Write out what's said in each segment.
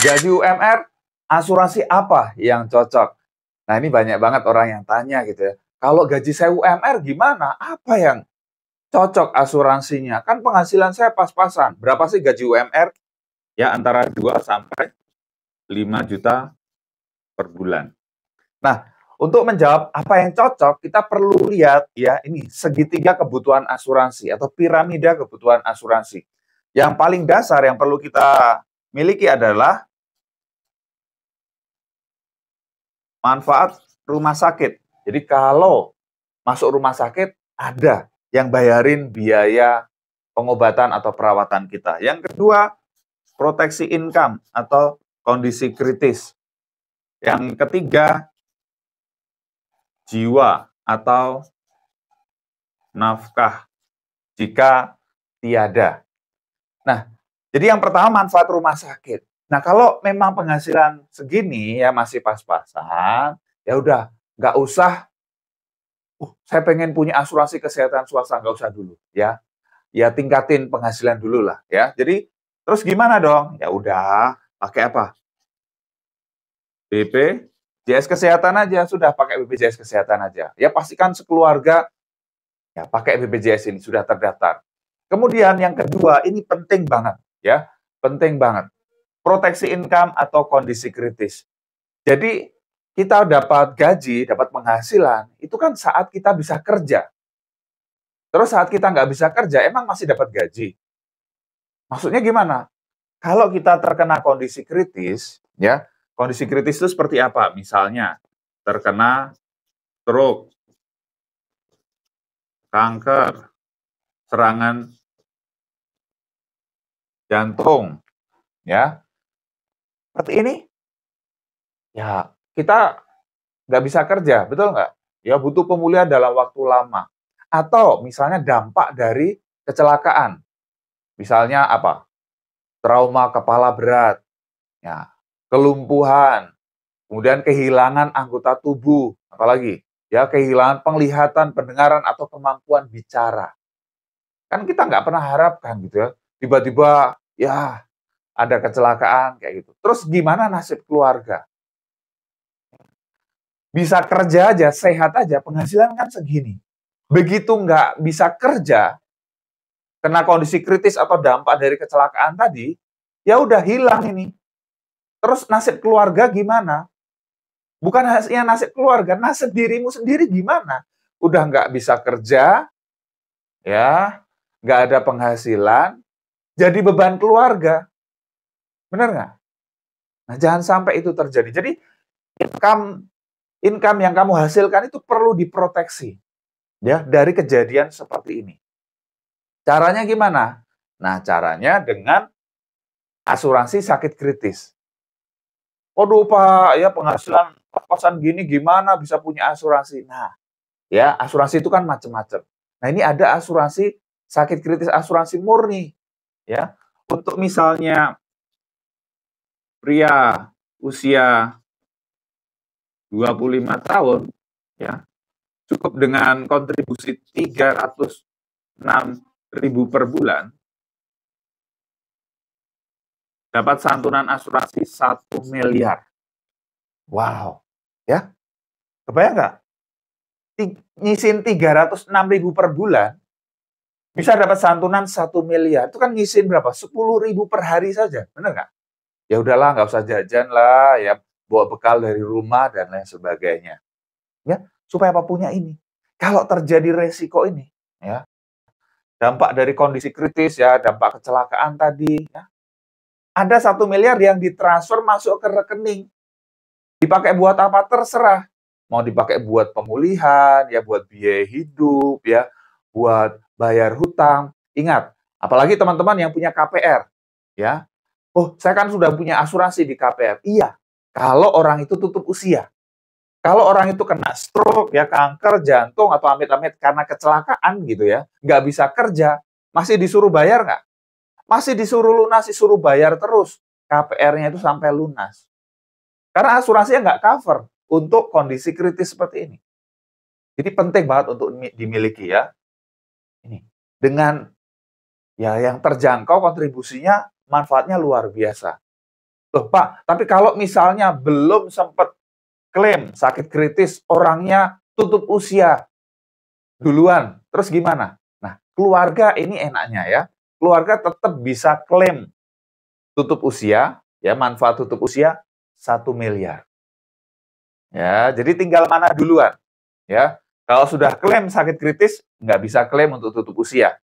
Gaji UMR, asuransi apa yang cocok? Nah, ini banyak banget orang yang tanya gitu ya. Kalau gaji saya UMR gimana? Apa yang cocok asuransinya? Kan penghasilan saya pas-pasan. Berapa sih gaji UMR? Ya, antara 2 sampai 5 juta per bulan. Nah, untuk menjawab apa yang cocok, kita perlu lihat ya, ini segitiga kebutuhan asuransi atau piramida kebutuhan asuransi. Yang paling dasar yang perlu kita miliki adalah manfaat rumah sakit. Jadi kalau masuk rumah sakit, ada yang bayarin biaya pengobatan atau perawatan kita. Yang kedua, proteksi income atau kondisi kritis. Yang ketiga, jiwa atau nafkah jika tiada. Nah, jadi yang pertama manfaat rumah sakit. Nah, kalau memang penghasilan segini ya masih pas-pasan, ya udah nggak usah, saya pengen punya asuransi kesehatan swasta, nggak usah dulu ya. Ya tingkatin penghasilan dulu lah ya. Jadi terus gimana dong? Ya udah pakai apa? BPJS Kesehatan aja, sudah pakai BPJS Kesehatan aja. Ya pastikan sekeluarga ya pakai BPJS ini sudah terdaftar. Kemudian yang kedua, ini penting banget ya, penting banget. Proteksi income atau kondisi kritis. Jadi kita dapat gaji, dapat penghasilan, itu kan saat kita bisa kerja. Terus saat kita nggak bisa kerja, emang masih dapat gaji? Maksudnya gimana? Kalau kita terkena kondisi kritis, ya, kondisi kritis itu seperti apa? Misalnya, terkena stroke, kanker, serangan jantung, ya, seperti ini, ya, kita nggak bisa kerja, betul nggak? Ya, butuh pemulihan dalam waktu lama. Atau misalnya dampak dari kecelakaan. Misalnya apa? Trauma kepala berat, ya, kelumpuhan, kemudian kehilangan anggota tubuh, apalagi ya kehilangan penglihatan, pendengaran atau kemampuan bicara. Kan kita nggak pernah harapkan gitu ya, tiba-tiba ya ada kecelakaan kayak gitu. Terus gimana nasib keluarga? Bisa kerja aja, sehat aja, penghasilan kan segini. Begitu nggak bisa kerja, kena kondisi kritis atau dampak dari kecelakaan tadi, ya udah hilang ini. Terus nasib keluarga gimana? Bukan hanya nasib keluarga, nasib dirimu sendiri gimana? Udah nggak bisa kerja, ya, nggak ada penghasilan, jadi beban keluarga. Benar nggak? Nah, jangan sampai itu terjadi. Jadi, income income yang kamu hasilkan itu perlu diproteksi, ya, dari kejadian seperti ini. Caranya gimana? Nah, caranya dengan asuransi sakit kritis. Waduh, Pak, ya penghasilan pas-pasan gini gimana bisa punya asuransi? Nah, ya, asuransi itu kan macam-macam. Nah, ini ada asuransi sakit kritis, asuransi murni, ya. Untuk misalnya pria usia 25 tahun, ya, cukup dengan kontribusi 306.000 per bulan, dapat santunan asuransi 1 miliar. Wow, ya, kebayang nggak? Nyisin 306.000 per bulan, bisa dapat santunan 1 miliar. Itu kan nyisin berapa? 10.000 per hari saja, benar nggak? Ya udahlah, nggak usah jajan lah, ya bawa bekal dari rumah dan lain sebagainya. Ya, supaya apa punya ini. Kalau terjadi resiko ini, ya, dampak dari kondisi kritis ya, dampak kecelakaan tadi, ya, ada 1 miliar yang ditransfer masuk ke rekening. Dipakai buat apa? Terserah. Mau dipakai buat pemulihan, ya buat biaya hidup, ya, buat bayar hutang. Ingat, apalagi teman-teman yang punya KPR, ya. Oh, saya kan sudah punya asuransi di KPR. Iya, kalau orang itu tutup usia. Kalau orang itu kena stroke, ya kanker, jantung, atau amit-amit karena kecelakaan gitu ya, nggak bisa kerja, masih disuruh bayar nggak? Masih disuruh lunas, disuruh bayar terus. KPR-nya itu sampai lunas. Karena asuransinya nggak cover untuk kondisi kritis seperti ini. Jadi penting banget untuk dimiliki ya. Ini dengan ya yang terjangkau kontribusinya manfaatnya luar biasa. Loh Pak, tapi kalau misalnya belum sempat klaim sakit kritis, orangnya tutup usia duluan, terus gimana? Nah, keluarga ini enaknya ya, keluarga tetap bisa klaim tutup usia, ya manfaat tutup usia 1 miliar. Ya, jadi tinggal mana duluan, ya. Kalau sudah klaim sakit kritis, nggak bisa klaim untuk tutup usia.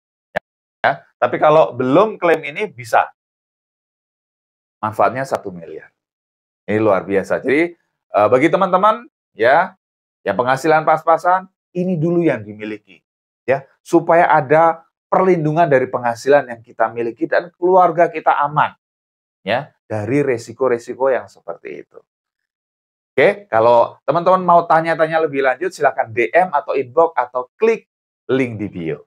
Ya. Tapi kalau belum klaim ini bisa. Manfaatnya 1 miliar. Ini luar biasa. Jadi bagi teman-teman ya, yang penghasilan pas-pasan, ini dulu yang dimiliki. Ya, supaya ada perlindungan dari penghasilan yang kita miliki dan keluarga kita aman ya dari resiko-resiko yang seperti itu. Oke, kalau teman-teman mau tanya-tanya lebih lanjut, silakan DM atau inbox atau klik link di bio.